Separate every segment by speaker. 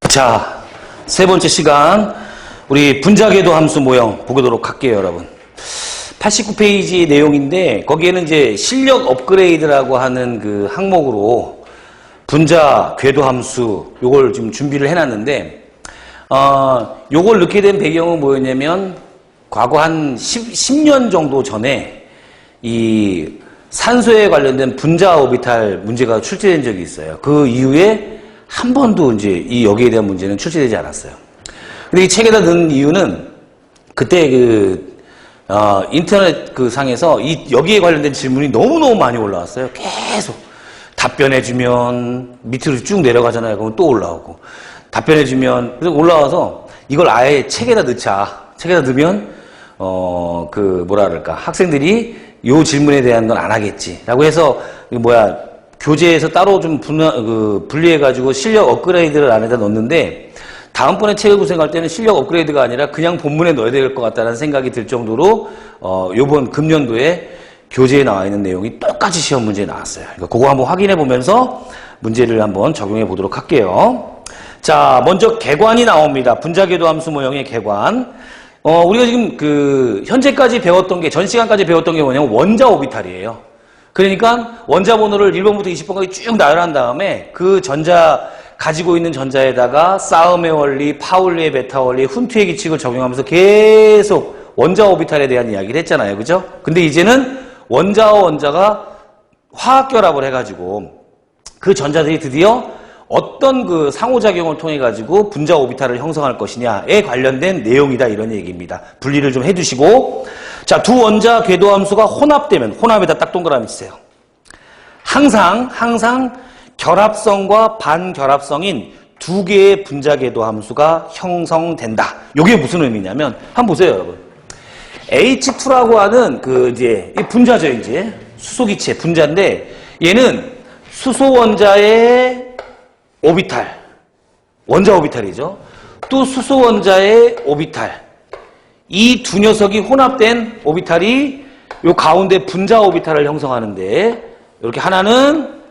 Speaker 1: 자, 세 번째 시간 우리 분자궤도 함수 모형 보도록 할게요, 여러분. 89페이지 내용인데 거기에는 이제 실력 업그레이드라고 하는 그 항목으로 분자 궤도 함수 요걸 지금 준비를 해놨는데 요걸 넣게 된 배경은 뭐였냐면 과거 한 10년 정도 전에 이 산소에 관련된 분자 오비탈 문제가 출제된 적이 있어요. 그 이후에 한 번도 이제 이 여기에 대한 문제는 출제되지 않았어요. 근데 이 책에다 넣은 이유는 그때 인터넷 그 상에서 여기에 관련된 질문이 너무너무 많이 올라왔어요. 계속. 답변해주면 밑으로 쭉 내려가잖아요. 그러면 또 올라오고. 답변해주면, 그래서 올라와서 이걸 아예 책에다 넣자. 책에다 넣으면, 뭐라 그럴까. 학생들이 요 질문에 대한 건 안 하겠지. 라고 해서, 교재에서 따로 좀 분리해가지고 실력 업그레이드를 안에다 넣었는데, 다음번에 책을 구성할 때는 실력 업그레이드가 아니라 그냥 본문에 넣어야 될 것 같다는 생각이 들 정도로, 요번 금년도에 교재에 나와 있는 내용이 똑같이 시험 문제에 나왔어요. 그러니까 그거 한번 확인해 보면서 문제를 한번 적용해 보도록 할게요. 자, 먼저 객관이 나옵니다. 분자궤도 함수 모형의 객관. 우리가 지금 현재까지 배웠던 게, 전 시간까지 배웠던 게 뭐냐면 원자 오비탈이에요. 그러니까 원자 번호를 1번부터 20번까지 쭉 나열한 다음에 그 가지고 있는 전자에다가 싸움의 원리, 파울리의 베타 원리, 훈트의 규칙을 적용하면서 계속 원자 오비탈에 대한 이야기를 했잖아요. 그죠? 근데 이제는 원자와 원자가 화학 결합을 해가지고 그 전자들이 드디어 어떤 그 상호작용을 통해 가지고 분자 오비탈을 형성할 것이냐에 관련된 내용이다, 이런 얘기입니다. 분리를 좀 해두시고, 자, 두 원자 궤도 함수가 혼합되면, 혼합에다 딱 동그라미 치세요. 항상 결합성과 반결합성인 두 개의 분자 궤도 함수가 형성된다. 이게 무슨 의미냐면, 한번 보세요, 여러분. H2라고 하는 이 분자죠, 이제. 수소기체, 분자인데, 얘는 수소 원자의 오비탈, 원자 오비탈이죠. 또 수소 원자의 오비탈. 이 두 녀석이 혼합된 오비탈이 요 가운데 분자 오비탈을 형성하는데, 이렇게 하나는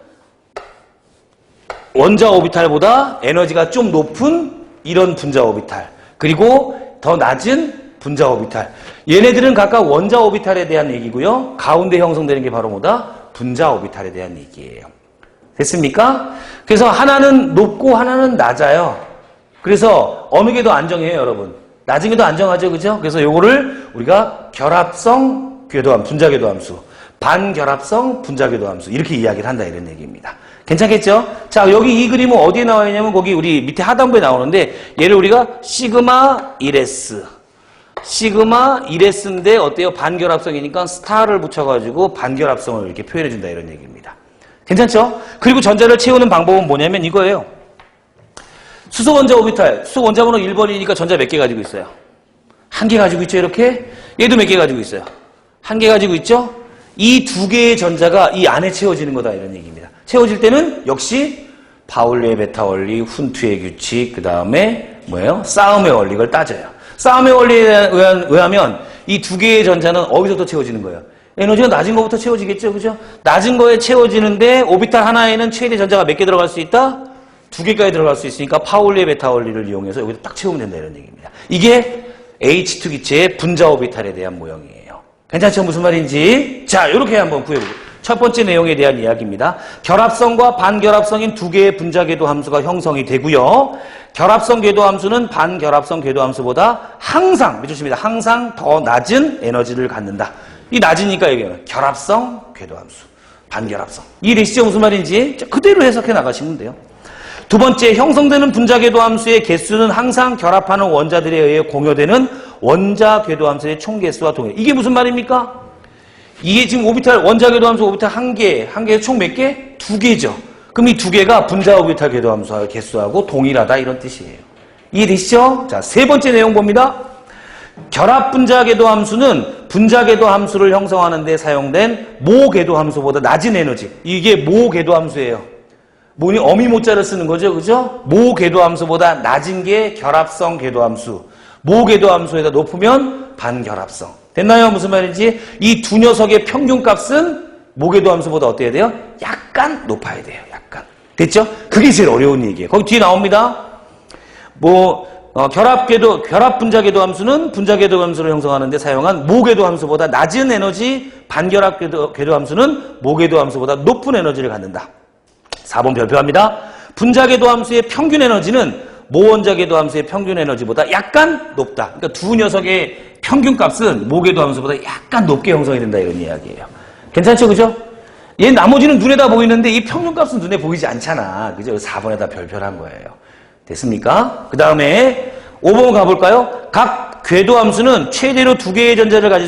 Speaker 1: 원자 오비탈보다 에너지가 좀 높은 이런 분자 오비탈. 그리고 더 낮은 분자 오비탈. 얘네들은 각각 원자 오비탈에 대한 얘기고요. 가운데 형성되는 게 바로 뭐다? 분자 오비탈에 대한 얘기예요. 됐습니까? 그래서 하나는 높고 하나는 낮아요. 그래서 어느 게 더 안정해요, 여러분? 낮은 게 더 안정하죠, 그죠? 그래서 요거를 우리가 결합성 궤도함수, 분자 궤도함수, 반결합성 분자 궤도함수, 이렇게 이야기를 한다, 이런 얘기입니다. 괜찮겠죠? 자, 여기 이 그림은 어디에 나와 있냐면 거기 우리 밑에 하단부에 나오는데, 얘를 우리가 시그마 1s, 시그마 1s인데 어때요? 반결합성이니까 스타를 붙여가지고 반결합성을 이렇게 표현해준다, 이런 얘기입니다. 괜찮죠? 그리고 전자를 채우는 방법은 뭐냐면 이거예요. 수소 원자 오비탈, 수소 원자 번호 1번이니까 전자 몇 개 가지고 있어요? 한 개 가지고 있죠, 이렇게? 얘도 몇 개 가지고 있어요? 한 개 가지고 있죠? 이 두 개의 전자가 이 안에 채워지는 거다, 이런 얘기입니다. 채워질 때는 역시 파울리의 베타 원리, 훈트의 규칙, 그 다음에 뭐예요? 싸움의 원리, 이걸 따져요. 싸움의 원리에 의하면 이 두 개의 전자는 어디서부터 채워지는 거예요? 에너지가 낮은 것부터 채워지겠죠, 그죠? 낮은 거에 채워지는데 오비탈 하나에는 최대 전자가 몇 개 들어갈 수 있다? 두 개까지 들어갈 수 있으니까 파울리의 베타 원리를 이용해서 여기다 딱 채우면 된다, 이런 얘기입니다. 이게 H2 기체의 분자 오비탈에 대한 모형이에요. 괜찮죠? 무슨 말인지? 자, 이렇게 한번 구해보고. 첫 번째 내용에 대한 이야기입니다. 결합성과 반결합성인 두 개의 분자 궤도 함수가 형성이 되고요. 결합성 궤도 함수는 반결합성 궤도 함수보다 항상, 조심입니다. 항상 더 낮은 에너지를 갖는다. 이 낮으니까 여기는 결합성 궤도 함수, 반결합성. 이해되시죠? 무슨 말인지? 그대로 해석해 나가시면 돼요. 두 번째, 형성되는 분자 궤도 함수의 개수는 항상 결합하는 원자들에 의해 공유되는 원자 궤도 함수의 총 개수와 동일. 이게 무슨 말입니까? 이게 지금 오비탈, 원자 궤도 함수 오비탈 한 개에 총 몇 개? 두 개죠. 그럼 이 두 개가 분자 오비탈 궤도 함수의 개수하고 동일하다, 이런 뜻이에요. 이해되시죠? 자, 세 번째 내용 봅니다. 결합 분자 궤도 함수는 분자 궤도 함수를 형성하는 데 사용된 모 궤도 함수보다 낮은 에너지. 이게 모 궤도 함수예요. 뭐니? 어미 모자를 쓰는 거죠, 그죠? 모 궤도 함수보다 낮은 게 결합성 궤도 함수. 모 궤도 함수에다 높으면 반결합성. 됐나요? 무슨 말인지? 이 두 녀석의 평균값은 모계도 함수보다 어때야 돼요? 약간 높아야 돼요. 약간. 됐죠? 그게 제일 어려운 얘기예요. 거기 뒤에 나옵니다. 결합 분자궤도 함수는 분자궤도 함수를 형성하는데 사용한 모궤도 함수보다 낮은 에너지, 반결합 궤도 함수는 모궤도 함수보다 높은 에너지를 갖는다. 4번 별표합니다. 분자궤도 함수의 평균 에너지는 모원자궤도 함수의 평균 에너지보다 약간 높다. 그러니까 두 녀석의 평균값은 모궤도 함수보다 약간 높게 형성이 된다 이런 이야기예요. 괜찮죠? 그죠? 얘 나머지는 눈에 다 보이는데 이 평균값은 눈에 보이지 않잖아. 그죠? 4번에다 별표를 한 거예요. 됐습니까? 그 다음에 5번 가볼까요? 각 궤도 함수는 최대로 두 개의 전자를 가질